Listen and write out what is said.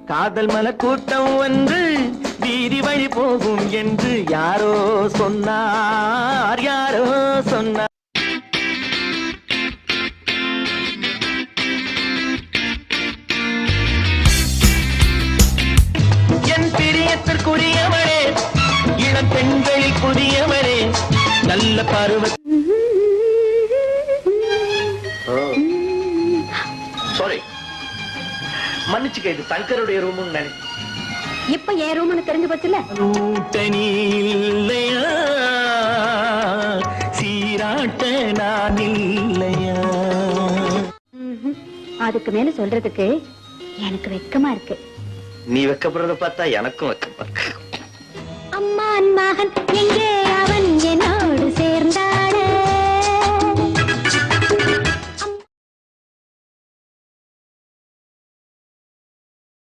காதல் மலர் கூட்டம் வந்து வீதி வழி போகும் என்று யாரோ சொன்னார், யாரோ சொன்னார். என் பிரியத்திற்குரியவரே, இளம் பெண்களில் புதியவரே, நல்ல பருவ. சாரி, மன்னிச்சுக்க, இது சங்கருடைய ரூம். இப்ப என் ரூம்னு தெரிஞ்சு போச்சுல. சீராட்ட நான் இல்லையா? அதுக்கு மேல சொல்றதுக்கு எனக்கு வெக்கமா இருக்கு. நீ வெக்கப்படுறத பார்த்தா எனக்கும் வெக்கமா இருக்கு. அம்மா மகன் எங்கே